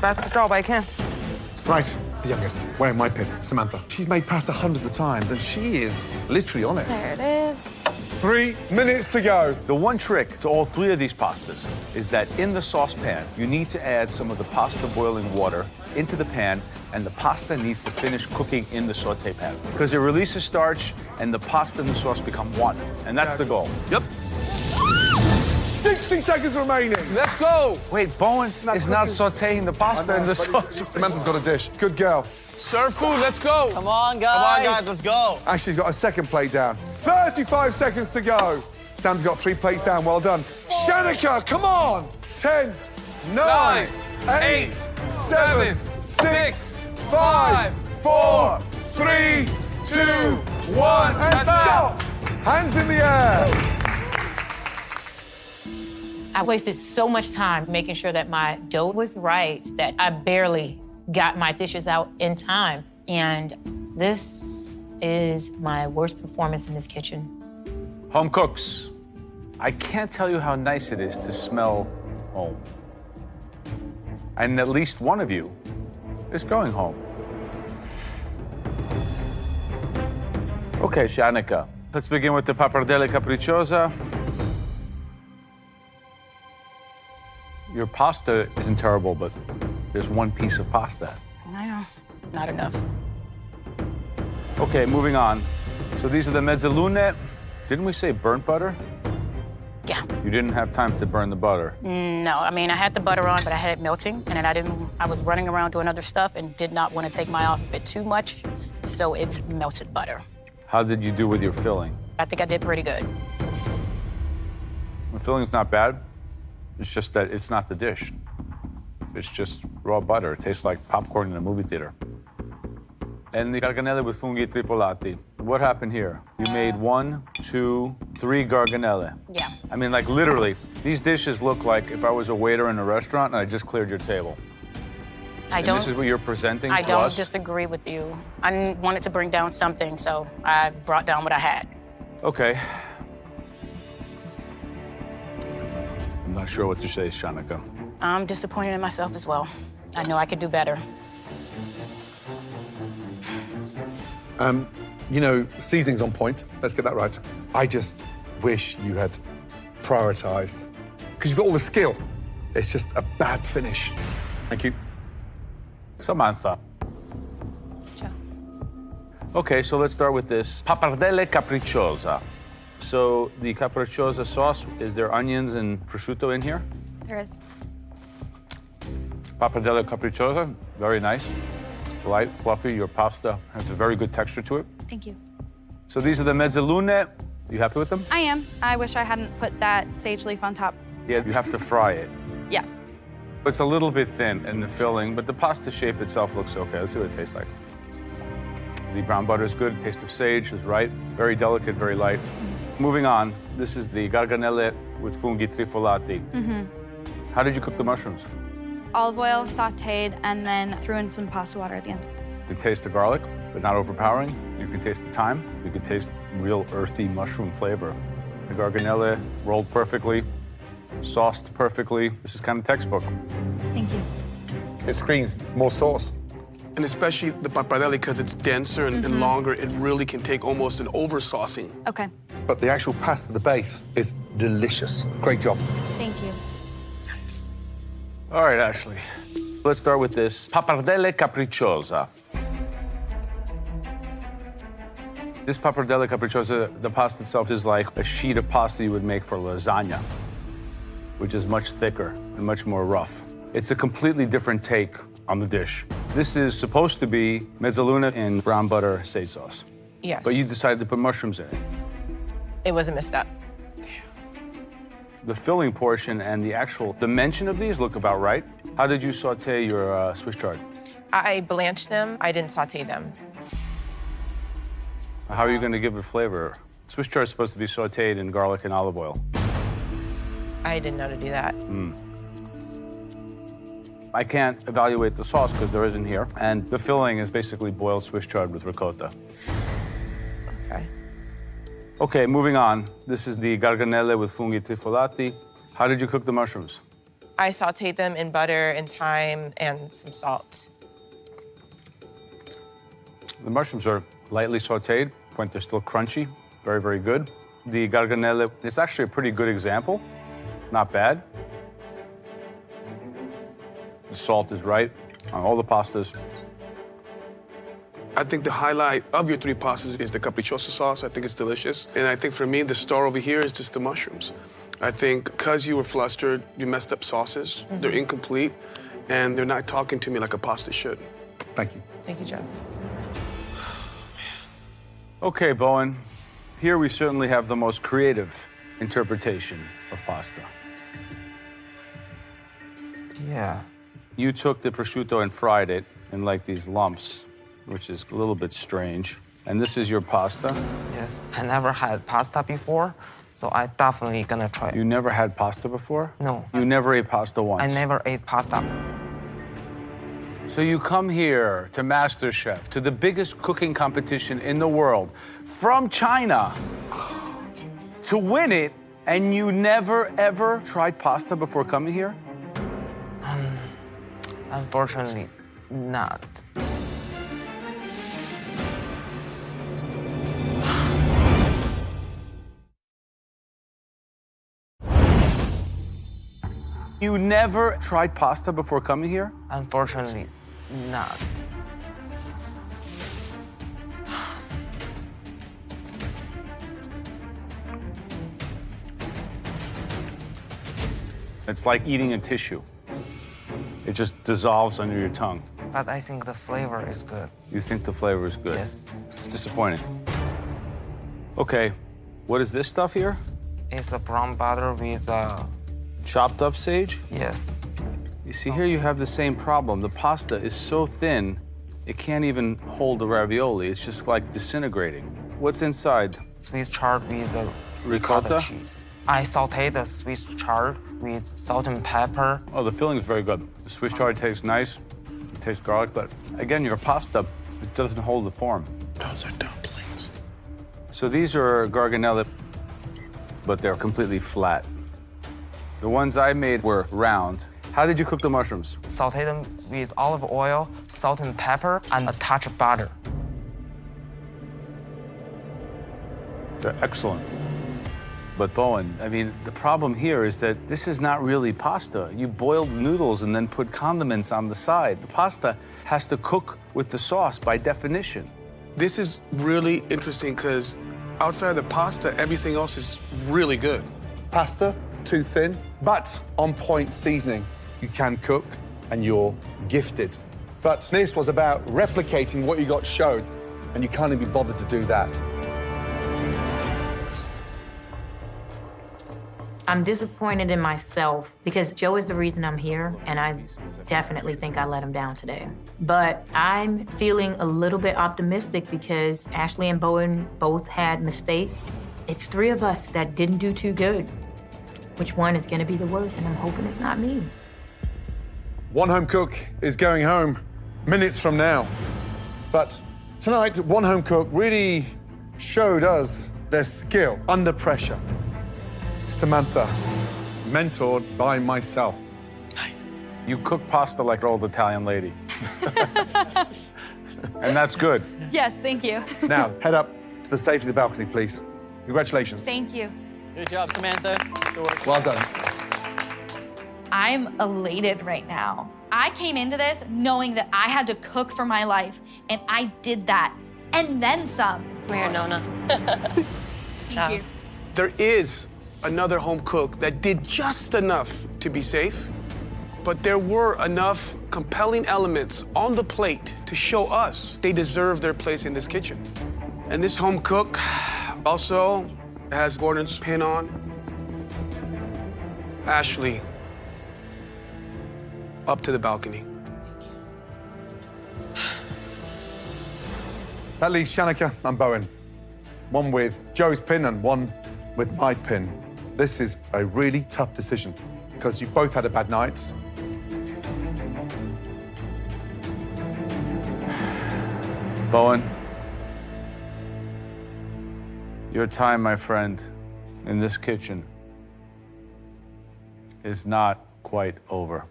best job I can. Right, the youngest, wearing my pin, Samantha. She's made pasta hundreds of times, and she is literally on it. There it is. 3 minutes to go. The one trick to all three of these pastas is that in the saucepan, you need to add some of the pasta boiling water into the pan, and the pasta needs to finish cooking in the saute pan. Because it releases starch, and the pasta and the sauce become one. And that's the goal. Yep. 60 seconds remaining. Let's go. Wait, Bowen is not sauteing the pasta in the sauce. Samantha's got a dish. Good girl. Serve food, let's go. Come on, guys. Come on, guys, let's go. Ashley's got a second plate down. 35 seconds to go. Sam's got 3 plates down. Well done. Shanika, come on. 10, 9, 8, 7, 6, 5, 4, 3, 2, 1, and stop. Hands in the air. I wasted so much time making sure that my dough was right that I barely got my dishes out in time. And this is my worst performance in this kitchen. Home cooks, I can't tell you how nice it is to smell home. And at least one of you is going home. Okay, Shanika, let's begin with the pappardelle capricciosa. Your pasta isn't terrible, but there's one piece of pasta. I know, not enough. Okay, moving on. So these are the mezzalune. Didn't we say burnt butter? Yeah. You didn't have time to burn the butter. No, I mean, I had the butter on, but I had it melting, and then I was running around doing other stuff and did not want to take my eye off it too much, so it's melted butter. How did you do with your filling? I think I did pretty good. The filling's not bad. It's just that it's not the dish. It's just raw butter. It tastes like popcorn in a movie theater. And the garganelle with funghi trifolati. What happened here? You made 1, 2, 3 garganelle. Yeah. I mean, like literally, these dishes look like if I was a waiter in a restaurant and I just cleared your table. This is what you're presenting to us? I don't disagree with you. I wanted to bring down something, so I brought down what I had. Okay. I'm not sure what to say, Shanika. I'm disappointed in myself as well. I know I could do better. You know, seasoning's on point. Let's get that right. I just wish you had prioritized. Because you've got all the skill. It's just a bad finish. Thank you. Samantha. Ciao. Okay, so let's start with this. Pappardelle capricciosa. So the capricciosa sauce, is there onions and prosciutto in here? There is. Pappardelle capricciosa, very nice. Light, fluffy, your pasta has a very good texture to it. Thank you. So these are the mezzalune. You happy with them? I am. I wish I hadn't put that sage leaf on top. Yeah, you have to fry it. Yeah. It's a little bit thin in the filling, but the pasta shape itself looks okay. Let's see what it tastes like. The brown butter is good. Taste of sage is right. Very delicate, very light. Moving on, this is the garganelle with funghi trifolati. How did you cook the mushrooms? Olive oil, sauteed, and then threw in some pasta water at the end. The taste of garlic, but not overpowering. You can taste the thyme. You can taste real earthy mushroom flavor. The garganelle rolled perfectly, sauced perfectly. This is kind of textbook. Thank you. It screams more sauce. And especially the pappardelle, because it's denser and longer, it really can take almost an over-saucing. Okay. But the actual pasta, the base, is delicious. Great job. Thank you. Nice. All right, Ashley. Let's start with this pappardelle capricciosa. This pappardelle capricciosa, the pasta itself is like a sheet of pasta you would make for lasagna, which is much thicker and much more rough. It's a completely different take on the dish. This is supposed to be mezzalune in brown butter sage sauce. Yes. But you decided to put mushrooms in it. It was a misstep. The filling portion and the actual dimension of these look about right. How did you saute your Swiss chard? I blanched them. I didn't saute them. How are you going to give it flavor? Swiss chard is supposed to be sauteed in garlic and olive oil. I didn't know to do that. I can't evaluate the sauce because there isn't here. And the filling is basically boiled Swiss chard with ricotta. Okay. Okay, moving on. This is the garganelle with funghi trifolati. How did you cook the mushrooms? I sauteed them in butter and thyme and some salt. The mushrooms are lightly sauteed, but they're still crunchy. Very, very good. The garganelle is actually a pretty good example. Not bad. The salt is right on all the pastas. I think the highlight of your three pastas is the capricciosa sauce. I think it's delicious. And I think for me, the star over here is just the mushrooms. I think because you were flustered, you messed up sauces. They're incomplete, and they're not talking to me like a pasta should. Thank you. Thank you, Joe. Okay, Bowen. Here we certainly have the most creative interpretation of pasta. Yeah. You took the prosciutto and fried it in like these lumps, which is a little bit strange. And this is your pasta? Yes. I never had pasta before, so I definitely gonna try it. You never had pasta before? No. You never ate pasta once? I never ate pasta. So you come here to Masterchef, to the biggest cooking competition in the world, from China, to win it, and you never, ever tried pasta before coming here? Unfortunately, not. You never tried pasta before coming here? Unfortunately, not. It's like eating a tissue. It just dissolves under your tongue. But I think the flavor is good. You think the flavor is good? Yes. It's disappointing. Okay, what is this stuff here? It's a brown butter with Chopped up sage? yes. You see, here you have the same problem. The pasta is so thin, it can't even hold the ravioli. It's just like disintegrating. What's inside? Swiss chard with the Ricotta? cheese. I sauteed the Swiss chard with salt and pepper. Oh, the filling is very good. The Swiss chard tastes nice. It tastes garlic, but again, your pasta, it doesn't hold the form. Those are dumplings. So these are garganelle, but they're completely flat. The ones I made were round. How did you cook the mushrooms? Sauteed them with olive oil, salt and pepper, and a touch of butter. They're excellent. But Bowen, I mean, the problem here is that this is not really pasta. You boiled noodles and then put condiments on the side. The pasta has to cook with the sauce by definition. This is really interesting because outside the pasta, everything else is really good. Pasta, too thin, but on point seasoning. You can cook and you're gifted. But this was about replicating what you got shown, and you can't even be bothered to do that. I'm disappointed in myself because Joe is the reason I'm here, and I definitely think I let him down today. But I'm feeling a little bit optimistic because Ashley and Bowen both had mistakes. It's three of us that didn't do too good. Which one is gonna be the worst? And I'm hoping it's not me. One home cook is going home minutes from now. But tonight, one home cook really showed us their skill under pressure. Samantha, mentored by myself. You cook pasta like an old Italian lady. And that's good. Yes, thank you. Now, head up to the safety of the balcony, please. Congratulations. Thank you. Good job, Samantha. Good work. Well done. I'm elated right now. I came into this knowing that I had to cook for my life, and I did that, and then some. Come here, Nona. Thank you. There is another home cook that did just enough to be safe, but there were enough compelling elements on the plate to show us they deserve their place in this kitchen. And this home cook also has Gordon's pin on. Ashley, up to the balcony. That leaves Shanika and Bowen. One with Joe's pin and one with my pin. This is a really tough decision because you both had a bad night. Bowen, your time, my friend, in this kitchen is not quite over.